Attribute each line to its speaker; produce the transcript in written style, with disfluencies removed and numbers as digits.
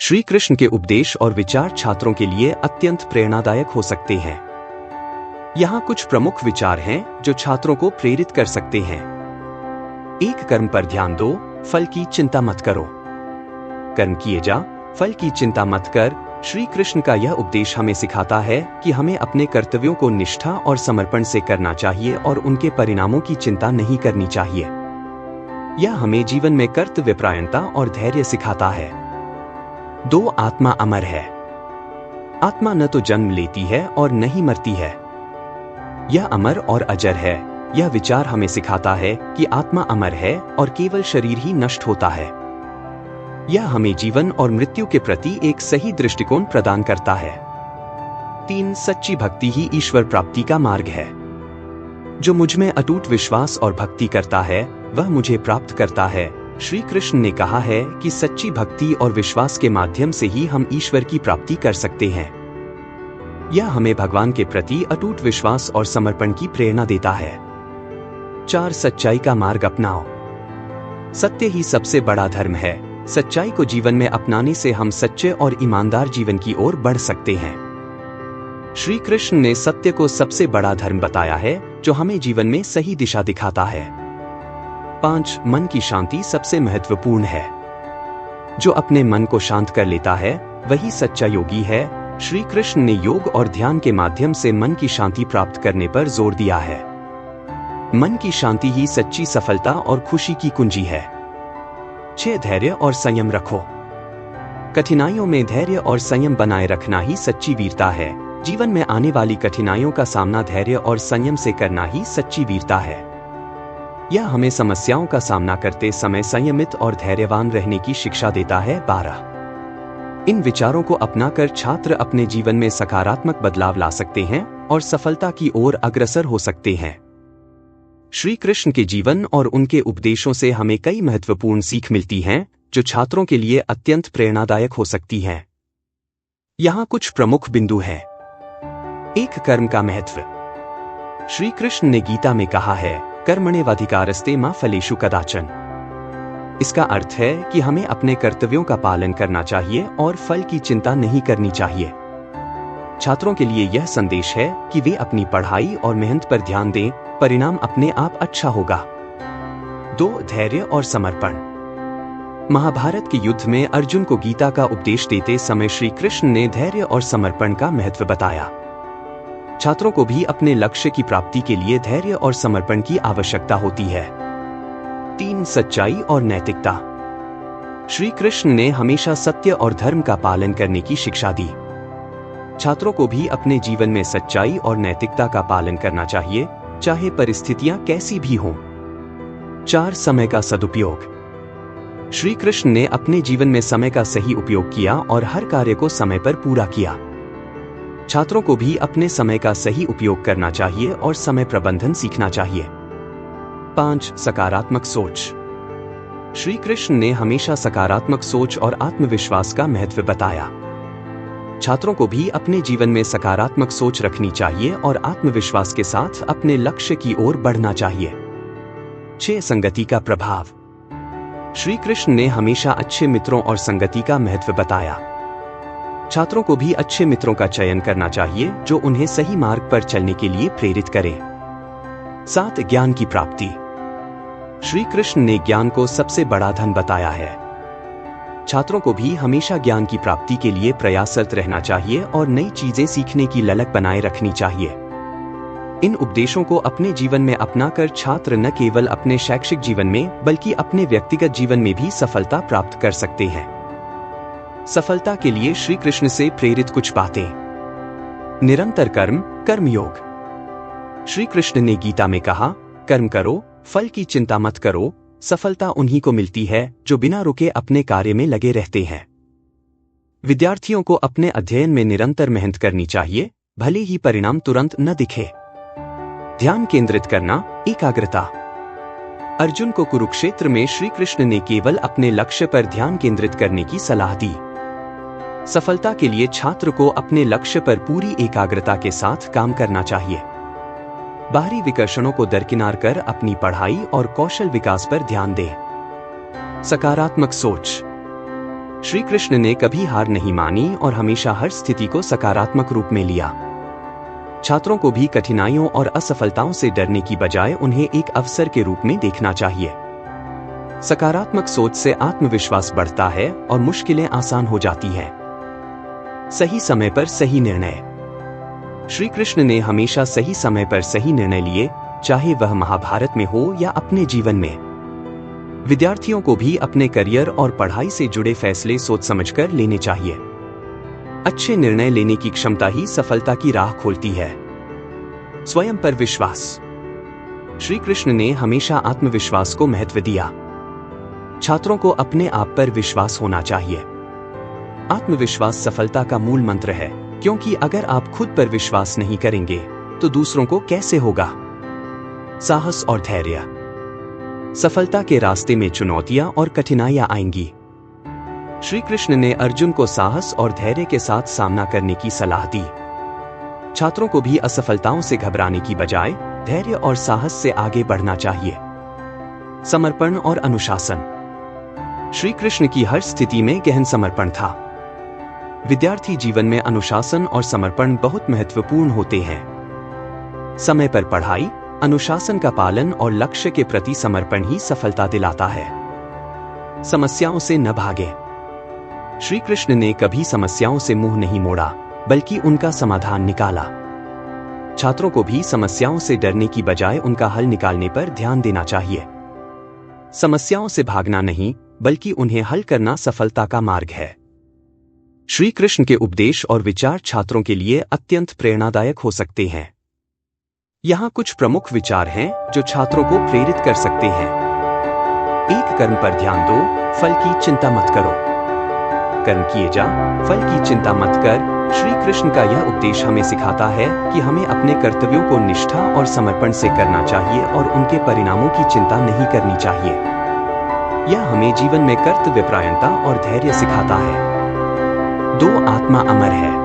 Speaker 1: श्री कृष्ण के उपदेश और विचार छात्रों के लिए अत्यंत प्रेरणादायक हो सकते हैं। यहाँ कुछ प्रमुख विचार हैं जो छात्रों को प्रेरित कर सकते हैं। 1. कर्म पर ध्यान दो, फल की चिंता मत करो। कर्म किए जा, फल की चिंता मत कर। श्री कृष्ण का यह उपदेश हमें सिखाता है कि हमें अपने कर्तव्यों को निष्ठा और समर्पण से करना चाहिए और उनके परिणामों की चिंता नहीं करनी चाहिए। यह हमें जीवन में कर्तव्यपरायणता और धैर्य सिखाता है। 2. आत्मा अमर है। आत्मा न तो जन्म लेती है और न ही मरती है, यह अमर और अजर है। यह विचार हमें सिखाता है कि आत्मा अमर है और केवल शरीर ही नष्ट होता है। यह हमें जीवन और मृत्यु के प्रति एक सही दृष्टिकोण प्रदान करता है। 3. सच्ची भक्ति ही ईश्वर प्राप्ति का मार्ग है। जो मुझ में अटूट विश्वास और भक्ति करता है वह मुझे प्राप्त करता है। श्री कृष्ण ने कहा है कि सच्ची भक्ति और विश्वास के माध्यम से ही हम ईश्वर की प्राप्ति कर सकते हैं। यह हमें भगवान के प्रति अटूट विश्वास और समर्पण की प्रेरणा देता है। 4. सच्चाई का मार्ग अपनाओ। सत्य ही सबसे बड़ा धर्म है। सच्चाई को जीवन में अपनाने से हम सच्चे और ईमानदार जीवन की ओर बढ़ सकते हैं। श्री कृष्ण ने सत्य को सबसे बड़ा धर्म बताया है जो हमें जीवन में सही दिशा दिखाता है। 5. मन की शांति सबसे महत्वपूर्ण है। जो अपने मन को शांत कर लेता है वही सच्चा योगी है। श्री कृष्ण ने योग और ध्यान के माध्यम से मन की शांति प्राप्त करने पर जोर दिया है। मन की शांति ही सच्ची सफलता और खुशी की कुंजी है। 6. धैर्य और संयम रखो। कठिनाइयों में धैर्य और संयम बनाए रखना ही सच्ची वीरता है। जीवन में आने वाली कठिनाइयों का सामना धैर्य और संयम से करना ही सच्ची वीरता है। यह हमें समस्याओं का सामना करते समय संयमित और धैर्यवान रहने की शिक्षा देता है। 12. इन विचारों को अपनाकर छात्र अपने जीवन में सकारात्मक बदलाव ला सकते हैं और सफलता की ओर अग्रसर हो सकते हैं। श्री कृष्ण के जीवन और उनके उपदेशों से हमें कई महत्वपूर्ण सीख मिलती हैं जो छात्रों के लिए अत्यंत प्रेरणादायक हो सकती हैं। यहाँ कुछ प्रमुख बिंदु हैं। 1. कर्म का महत्व। श्री कृष्ण ने गीता में कहा है, कर्मण्येवाधिकारस्ते मा फलेषु कदाचन। इसका अर्थ है कि हमें अपने कर्तव्यों का पालन करना चाहिए और फल की चिंता नहीं करनी चाहिए। छात्रों के लिए यह संदेश है कि वे अपनी पढ़ाई और मेहनत पर ध्यान दें, परिणाम अपने आप अच्छा होगा। 2. धैर्य और समर्पण। महाभारत के युद्ध में अर्जुन को गीता का उपदेश देते समय श्री कृष्ण ने धैर्य और समर्पण का महत्व बताया। छात्रों को भी अपने लक्ष्य की प्राप्ति के लिए धैर्य और समर्पण की आवश्यकता होती है। 3. सच्चाई और नैतिकता। श्री कृष्ण ने हमेशा सत्य और धर्म का पालन करने की शिक्षा दी। छात्रों को भी अपने जीवन में सच्चाई और नैतिकता का पालन करना चाहिए, चाहे परिस्थितियां कैसी भी हों। 4. समय का सदुपयोग। श्री कृष्ण ने अपने जीवन में समय का सही उपयोग किया और हर कार्य को समय पर पूरा किया। छात्रों को भी अपने समय का सही उपयोग करना चाहिए और समय प्रबंधन सीखना चाहिए। 5. सकारात्मक सोच। श्री कृष्ण ने हमेशा सकारात्मक सोच और आत्मविश्वास का महत्व बताया। छात्रों को भी अपने जीवन में सकारात्मक सोच रखनी चाहिए और आत्मविश्वास के साथ अपने लक्ष्य की ओर बढ़ना चाहिए। 6. संगति का प्रभाव। श्री कृष्ण ने हमेशा अच्छे मित्रों और संगति का महत्व बताया। छात्रों को भी अच्छे मित्रों का चयन करना चाहिए जो उन्हें सही मार्ग पर चलने के लिए प्रेरित करें। 7. ज्ञान की प्राप्ति। श्री कृष्ण ने ज्ञान को सबसे बड़ा धन बताया है। छात्रों को भी हमेशा ज्ञान की प्राप्ति के लिए प्रयासरत रहना चाहिए और नई चीजें सीखने की ललक बनाए रखनी चाहिए। इन उपदेशों को अपने जीवन में अपनाकर छात्र न केवल अपने शैक्षिक जीवन में बल्कि अपने व्यक्तिगत जीवन में भी सफलता प्राप्त कर सकते हैं। सफलता के लिए श्री कृष्ण से प्रेरित कुछ बातें। निरंतर कर्म, कर्मयोग। श्री कृष्ण ने गीता में कहा, कर्म करो, फल की चिंता मत करो। सफलता उन्हीं को मिलती है जो बिना रुके अपने कार्य में लगे रहते हैं। विद्यार्थियों को अपने अध्ययन में निरंतर मेहनत करनी चाहिए, भले ही परिणाम तुरंत न दिखे। ध्यान केंद्रित करना, एकाग्रता। अर्जुन को कुरुक्षेत्र में श्री कृष्ण ने केवल अपने लक्ष्य पर ध्यान केंद्रित करने की सलाह दी। सफलता के लिए छात्र को अपने लक्ष्य पर पूरी एकाग्रता के साथ काम करना चाहिए। बाहरी विकर्षणों को दरकिनार कर अपनी पढ़ाई और कौशल विकास पर ध्यान दें। सकारात्मक सोच। श्री कृष्ण ने कभी हार नहीं मानी और हमेशा हर स्थिति को सकारात्मक रूप में लिया। छात्रों को भी कठिनाइयों और असफलताओं से डरने की बजाय उन्हें एक अवसर के रूप में देखना चाहिए। सकारात्मक सोच से आत्मविश्वास बढ़ता है और मुश्किलें आसान हो जाती हैं। सही समय पर सही निर्णय। श्री कृष्ण ने हमेशा सही समय पर सही निर्णय लिए, चाहे वह महाभारत में हो या अपने जीवन में। विद्यार्थियों को भी अपने करियर और पढ़ाई से जुड़े फैसले सोच समझकर लेने चाहिए। अच्छे निर्णय लेने की क्षमता ही सफलता की राह खोलती है। स्वयं पर विश्वास। श्री कृष्ण ने हमेशा आत्मविश्वास को महत्व दिया। छात्रों को अपने आप पर विश्वास होना चाहिए। आत्मविश्वास सफलता का मूल मंत्र है, क्योंकि अगर आप खुद पर विश्वास नहीं करेंगे तो दूसरों को कैसे होगा। साहस और धैर्य। सफलता के रास्ते में चुनौतियां और कठिनाइयां आएंगी। श्री कृष्ण ने अर्जुन को साहस और धैर्य के साथ सामना करने की सलाह दी। छात्रों को भी असफलताओं से घबराने की बजाय धैर्य और साहस से आगे बढ़ना चाहिए। समर्पण और अनुशासन। श्री कृष्ण की हर स्थिति में गहन समर्पण था। विद्यार्थी जीवन में अनुशासन और समर्पण बहुत महत्वपूर्ण होते हैं। समय पर पढ़ाई, अनुशासन का पालन और लक्ष्य के प्रति समर्पण ही सफलता दिलाता है। समस्याओं से न भागे। श्री कृष्ण ने कभी समस्याओं से मुंह नहीं मोड़ा, बल्कि उनका समाधान निकाला। छात्रों को भी समस्याओं से डरने की बजाय उनका हल निकालने पर ध्यान देना चाहिए। समस्याओं से भागना नहीं, बल्कि उन्हें हल करना सफलता का मार्ग है। श्री कृष्ण के उपदेश और विचार छात्रों के लिए अत्यंत प्रेरणादायक हो सकते हैं। यहाँ कुछ प्रमुख विचार हैं जो छात्रों को प्रेरित कर सकते हैं। एक, कर्म पर ध्यान दो, फल की चिंता मत करो। कर्म किए जा, फल की चिंता मत कर। श्री कृष्ण का यह उपदेश हमें सिखाता है कि हमें अपने कर्तव्यों को निष्ठा और समर्पण से करना चाहिए और उनके परिणामों की चिंता नहीं करनी चाहिए। यह हमें जीवन में कर्तव्यपरायणता और धैर्य सिखाता है। 2, आत्मा अमर है।